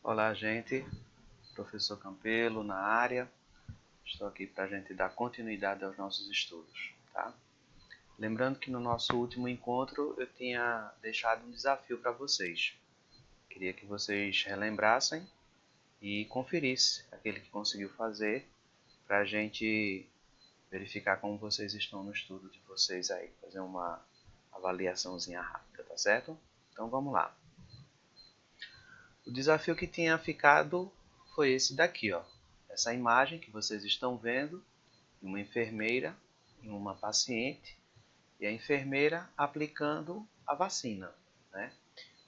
Olá, gente. Professor Campelo na área. Estou aqui para a gente dar continuidade aos nossos estudos, tá? Lembrando que no nosso último encontro eu tinha deixado um desafio para vocês. Queria que vocês relembrassem e conferissem aquele que conseguiu fazer para a gente verificar como vocês estão no estudo de vocês aí, fazer uma avaliaçãozinha rápida, tá certo? Então vamos lá. O desafio que tinha ficado foi esse daqui, ó. Essa imagem que vocês estão vendo, de uma enfermeira e uma paciente, e a enfermeira aplicando a vacina, né?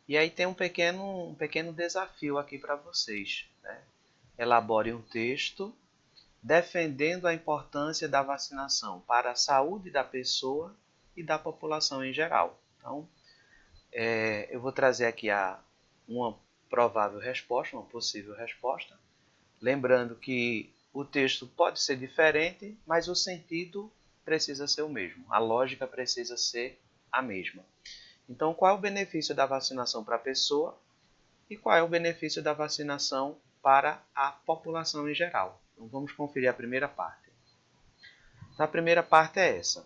E aí tem um pequeno desafio aqui para vocês, né? Elabore um texto defendendo a importância da vacinação para a saúde da pessoa e da população em geral. Então, eu vou trazer aqui uma provável resposta, uma possível resposta, lembrando que o texto pode ser diferente, mas o sentido precisa ser o mesmo, a lógica precisa ser a mesma. Então, qual é o benefício da vacinação para a pessoa e qual é o benefício da vacinação para a população em geral? Então, vamos conferir a primeira parte. A primeira parte é essa.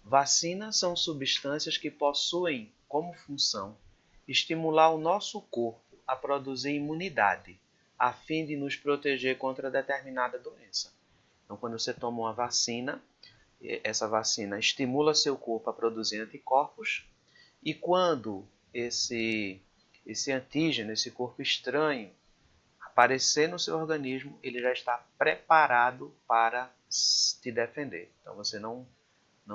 Vacinas são substâncias que possuem como função estimular o nosso corpo a produzir imunidade, a fim de nos proteger contra determinada doença. Então, quando você toma uma vacina, essa vacina estimula seu corpo a produzir anticorpos, e quando esse antígeno, esse corpo estranho, aparecer no seu organismo, ele já está preparado para te defender. Então, você não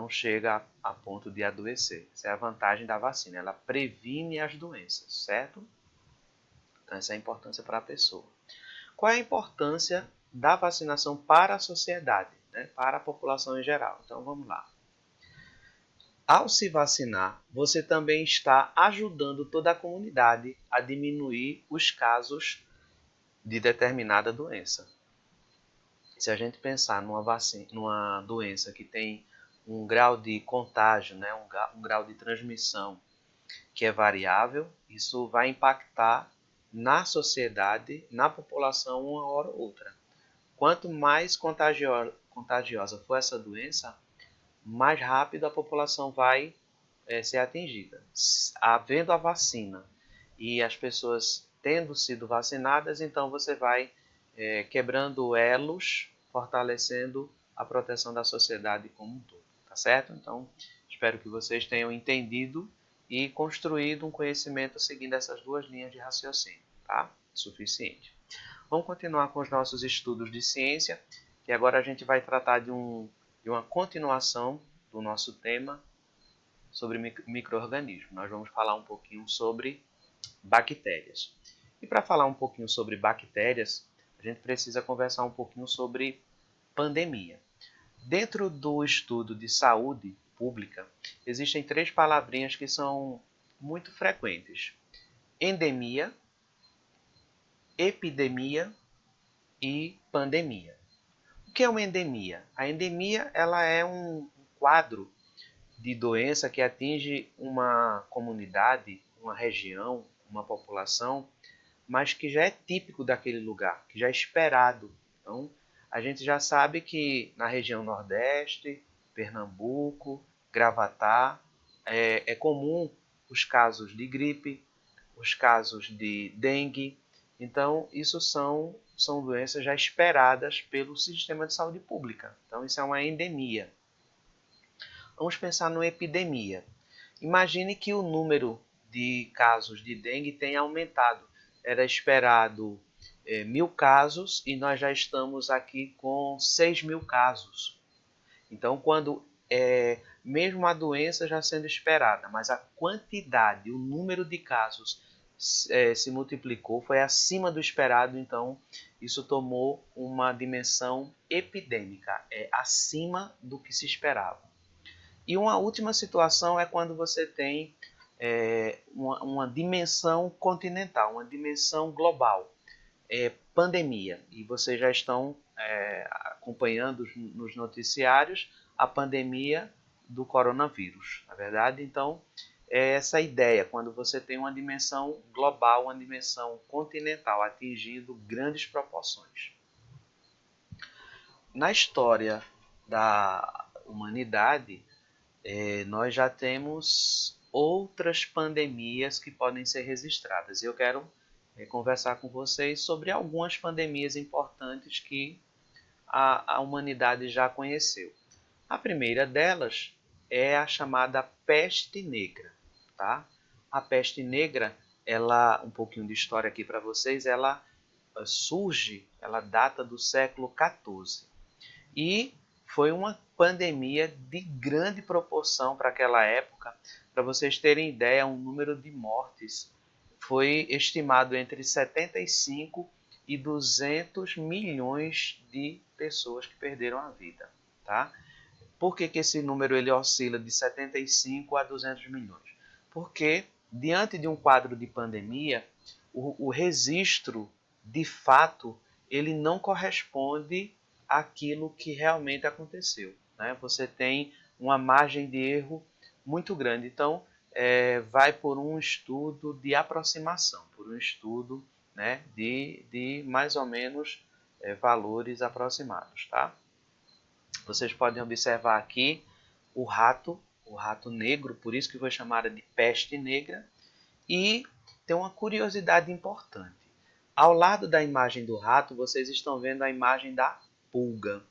chega a ponto de adoecer. Essa é a vantagem da vacina, ela previne as doenças, certo? Então, essa é a importância para a pessoa. Qual é a importância da vacinação para a sociedade, né? Para a população em geral? Então, vamos lá. Ao se vacinar, você também está ajudando toda a comunidade a diminuir os casos de determinada doença. Se a gente pensar numa doença que tem um grau de contágio, né, um grau de transmissão que é variável, isso vai impactar na sociedade, na população, uma hora ou outra. Quanto mais contagiosa for essa doença, mais rápido a população vai ser atingida. Havendo a vacina e as pessoas tendo sido vacinadas, então você vai quebrando elos, fortalecendo a proteção da sociedade como um todo, tá certo? Então, espero que vocês tenham entendido e construído um conhecimento seguindo essas duas linhas de raciocínio, tá? Suficiente. Vamos continuar com os nossos estudos de ciência, e agora a gente vai tratar de uma continuação do nosso tema sobre micro-organismos. Nós vamos falar um pouquinho sobre bactérias. E para falar um pouquinho sobre bactérias, a gente precisa conversar um pouquinho sobre pandemia. Dentro do estudo de saúde pública, existem três palavrinhas que são muito frequentes: endemia, epidemia e pandemia. O que é uma endemia? A endemia ela é um quadro de doença que atinge uma comunidade, uma região, uma população, mas que já é típico daquele lugar, que já é esperado. Então, a gente já sabe que na região Nordeste, Pernambuco, Gravatá, é comum os casos de gripe, os casos de dengue. Então, isso são doenças já esperadas pelo sistema de saúde pública. Então, isso é uma endemia. Vamos pensar numa epidemia. Imagine que o número de casos de dengue tenha aumentado. Era esperado 1.000 casos e nós já estamos aqui com 6.000 casos. Então, mesmo a doença já sendo esperada, mas a quantidade, o número de casos se multiplicou, foi acima do esperado, então isso tomou uma dimensão epidêmica, acima do que se esperava. E uma última situação é quando você tem uma dimensão continental, uma dimensão global, pandemia. E vocês já estão acompanhando nos noticiários a pandemia do coronavírus, na verdade? Então, é essa ideia, quando você tem uma dimensão global, uma dimensão continental, atingindo grandes proporções. Na história da humanidade, nós já temos outras pandemias que podem ser registradas. Eu quero conversar com vocês sobre algumas pandemias importantes que a humanidade já conheceu. A primeira delas é a chamada peste negra, tá? A peste negra, ela, um pouquinho de história aqui para vocês, ela surge, ela data do século XIV e foi uma pandemia de grande proporção para aquela época. Para vocês terem ideia, o número de mortes foi estimado entre 75 e 200 milhões de pessoas que perderam a vida, tá? Por que esse número ele oscila de 75 a 200 milhões? Porque, diante de um quadro de pandemia, o registro, de fato, ele não corresponde àquilo que realmente aconteceu, né? Você tem uma margem de erro muito grande. Então, vai por um estudo de aproximação, por um estudo, né, de mais ou menos valores aproximados, tá? Vocês podem observar aqui o rato negro, por isso que foi chamada de peste negra. E tem uma curiosidade importante. Ao lado da imagem do rato, vocês estão vendo a imagem da pulga.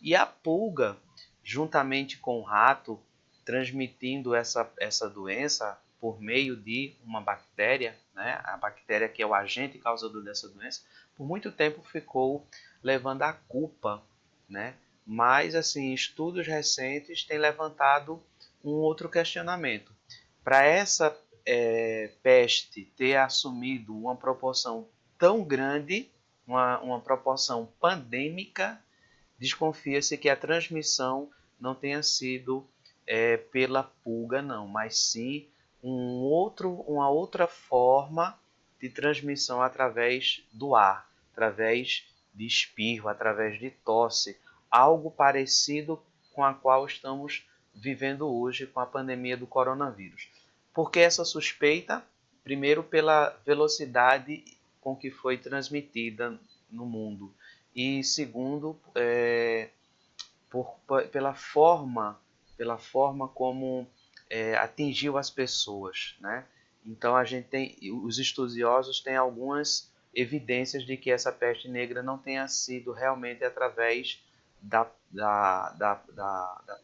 E a pulga, juntamente com o rato, transmitindo essa doença por meio de uma bactéria, né? A bactéria que é o agente causador dessa doença, por muito tempo ficou levando a culpa, né? Mas, assim, estudos recentes têm levantado um outro questionamento. Para essa peste ter assumido uma proporção tão grande, uma proporção pandêmica, desconfia-se que a transmissão não tenha sido pela pulga, não, mas sim uma outra forma de transmissão através do ar, através de espirro, através de tosse, algo parecido com a qual estamos vivendo hoje com a pandemia do coronavírus. Por que essa suspeita? Primeiro, pela velocidade com que foi transmitida no mundo. E segundo, pela forma como atingiu as pessoas, né? Então a gente tem, os estudiosos têm algumas evidências de que essa peste negra não tenha sido realmente através da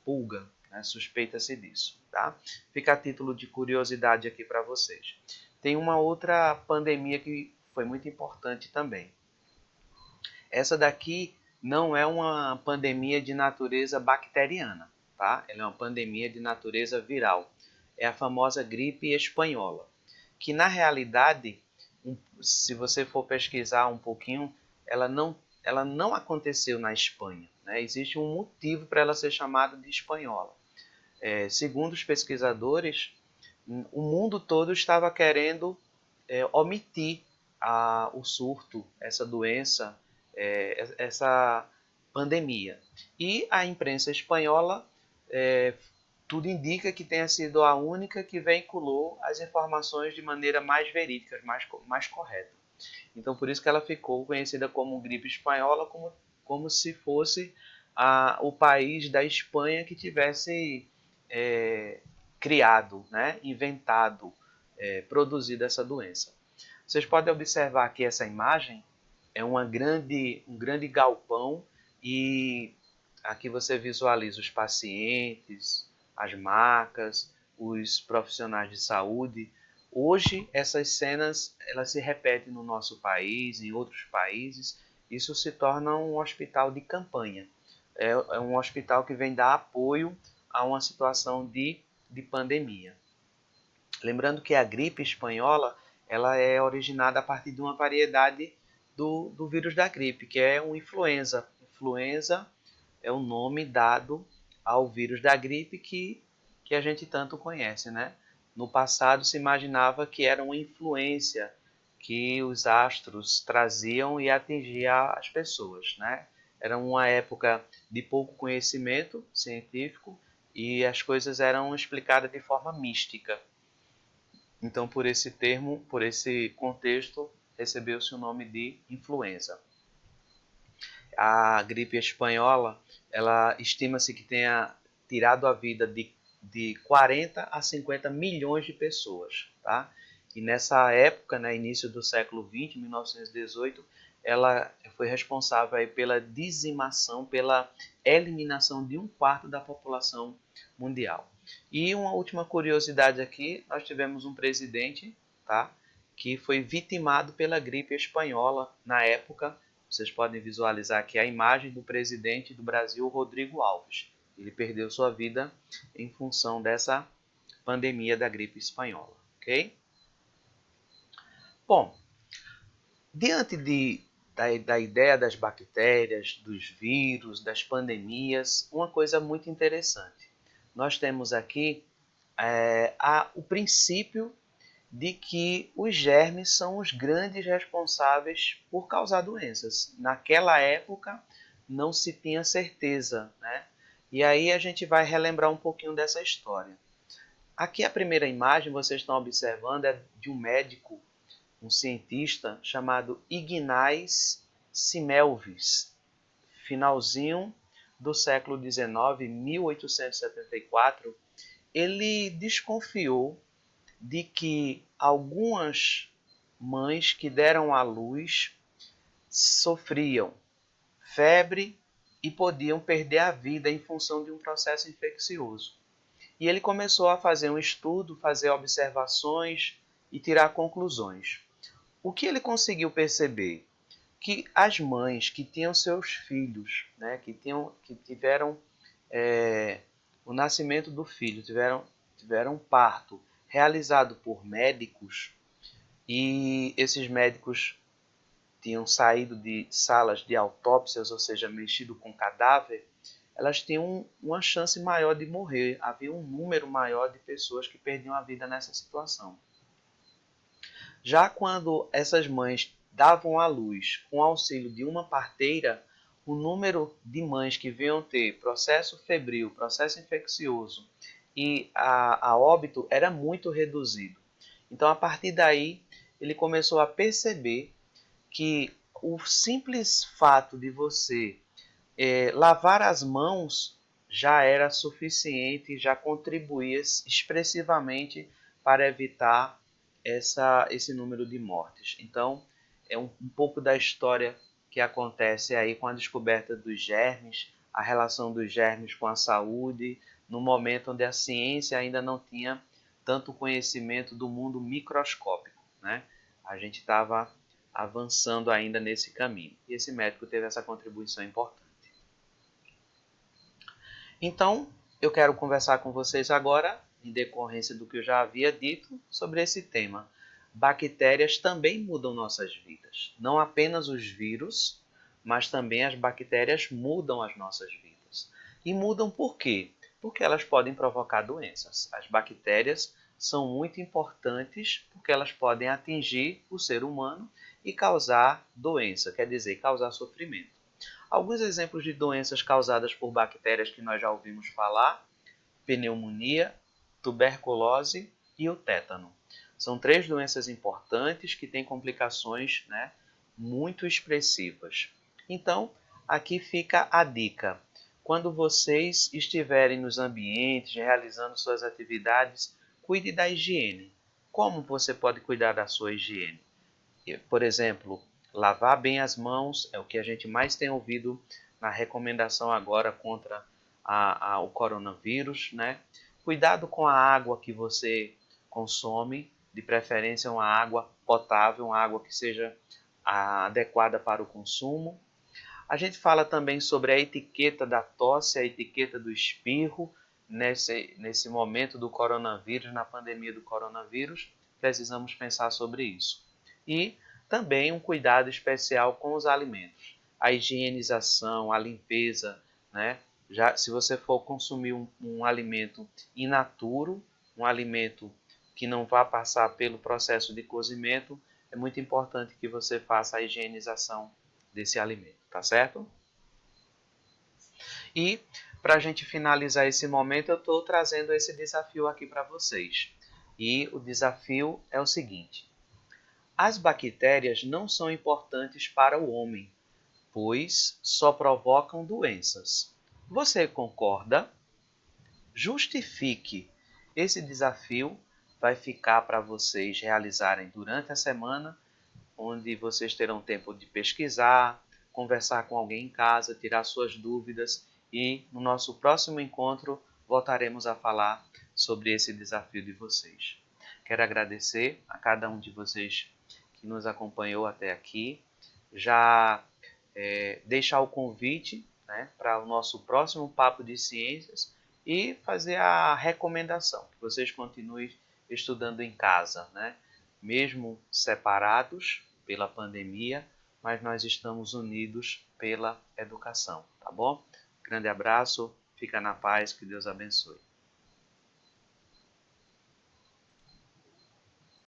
pulga, né? Suspeita-se disso, tá? Fica a título de curiosidade aqui para vocês. Tem uma outra pandemia que foi muito importante também. Essa daqui não é uma pandemia de natureza bacteriana, tá? Ela é uma pandemia de natureza viral. É a famosa gripe espanhola, que na realidade, se você for pesquisar um pouquinho, ela não aconteceu na Espanha, né? Existe um motivo para ela ser chamada de espanhola. Segundo os pesquisadores, o mundo todo estava querendo omitir o surto, essa doença, essa pandemia. E a imprensa espanhola, tudo indica que tenha sido a única que veiculou as informações de maneira mais verídica, mais correta. Então, por isso que ela ficou conhecida como gripe espanhola, como se fosse o país da Espanha que tivesse criado, né, inventado, produzido essa doença. Vocês podem observar aqui essa imagem, é um grande galpão e aqui você visualiza os pacientes, as macas, os profissionais de saúde. Hoje essas cenas elas se repetem no nosso país, em outros países. Isso se torna um hospital de campanha. É um hospital que vem dar apoio a uma situação de pandemia. Lembrando que a gripe espanhola ela é originada a partir de uma variedade do vírus da gripe, que é um influenza. Influenza é o nome dado ao vírus da gripe que a gente tanto conhece, né? No passado se imaginava que era uma influência que os astros traziam e atingia as pessoas, né? Era uma época de pouco conhecimento científico e as coisas eram explicadas de forma mística. Então, por esse termo, por esse contexto, recebeu-se o nome de influenza. A gripe espanhola, ela estima-se que tenha tirado a vida de 40 a 50 milhões de pessoas, tá? E nessa época, né, início do século XX, 1918, ela foi responsável aí pela dizimação, pela eliminação de um quarto da população mundial. E uma última curiosidade aqui, nós tivemos um presidente, tá, que foi vitimado pela gripe espanhola na época. Vocês podem visualizar aqui a imagem do presidente do Brasil, Rodrigo Alves. Ele perdeu sua vida em função dessa pandemia da gripe espanhola, ok? Bom, diante da ideia das bactérias, dos vírus, das pandemias, uma coisa muito interessante. Nós temos aqui o princípio de que os germes são os grandes responsáveis por causar doenças. Naquela época não se tinha certeza, né? E aí a gente vai relembrar um pouquinho dessa história. Aqui a primeira imagem, vocês estão observando, é de um médico, um cientista chamado Ignaz Semmelweis, finalzinho do século XIX, 1874, ele desconfiou de que algumas mães que deram à luz sofriam febre e podiam perder a vida em função de um processo infeccioso. E ele começou a fazer um estudo, fazer observações e tirar conclusões. O que ele conseguiu perceber? Que as mães que tinham seus filhos, né, que tiveram o nascimento do filho, tiveram um parto realizado por médicos, e esses médicos tinham saído de salas de autópsias, ou seja, mexido com cadáver, elas tinham uma chance maior de morrer. Havia um número maior de pessoas que perdiam a vida nessa situação. Já quando essas mães davam à luz com auxílio de uma parteira, o número de mães que vinham ter processo febril, processo infeccioso e a óbito era muito reduzido. Então, a partir daí, ele começou a perceber que o simples fato de você lavar as mãos já era suficiente, já contribuía expressivamente para evitar esse número de mortes. Então, é um pouco da história que acontece aí com a descoberta dos germes, a relação dos germes com a saúde, no momento onde a ciência ainda não tinha tanto conhecimento do mundo microscópico, né? A gente estava avançando ainda nesse caminho. E esse médico teve essa contribuição importante. Então, eu quero conversar com vocês agora, em decorrência do que eu já havia dito, sobre esse tema. Bactérias também mudam nossas vidas. Não apenas os vírus, mas também as bactérias mudam as nossas vidas. E mudam por quê? Porque elas podem provocar doenças. As bactérias são muito importantes porque elas podem atingir o ser humano e causar doença, quer dizer, causar sofrimento. Alguns exemplos de doenças causadas por bactérias que nós já ouvimos falar: pneumonia, tuberculose e o tétano. São 3 doenças importantes que têm complicações, né, muito expressivas. Então, aqui fica a dica. Quando vocês estiverem nos ambientes, realizando suas atividades, cuide da higiene. Como você pode cuidar da sua higiene? Por exemplo, lavar bem as mãos é o que a gente mais tem ouvido na recomendação agora contra o coronavírus, né? Cuidado com a água que você consome, de preferência uma água potável, uma água que seja adequada para o consumo. A gente fala também sobre a etiqueta da tosse, a etiqueta do espirro, nesse momento do coronavírus, na pandemia do coronavírus, precisamos pensar sobre isso. E também um cuidado especial com os alimentos. A higienização, a limpeza, né? Já, se você for consumir um alimento in natura, um alimento que não vá passar pelo processo de cozimento, é muito importante que você faça a higienização desse alimento, tá certo? E para a gente finalizar esse momento, eu estou trazendo esse desafio aqui para vocês. E o desafio é o seguinte: as bactérias não são importantes para o homem, pois só provocam doenças. Você concorda? Justifique. Esse desafio vai ficar para vocês realizarem durante a semana, onde vocês terão tempo de pesquisar, conversar com alguém em casa, tirar suas dúvidas e no nosso próximo encontro voltaremos a falar sobre esse desafio de vocês. Quero agradecer a cada um de vocês que nos acompanhou até aqui. Já deixar o convite, né, para o nosso próximo Papo de Ciências e fazer a recomendação que vocês continuem estudando em casa, né? Mesmo separados pela pandemia, mas nós estamos unidos pela educação, tá bom? Grande abraço, fica na paz, que Deus abençoe.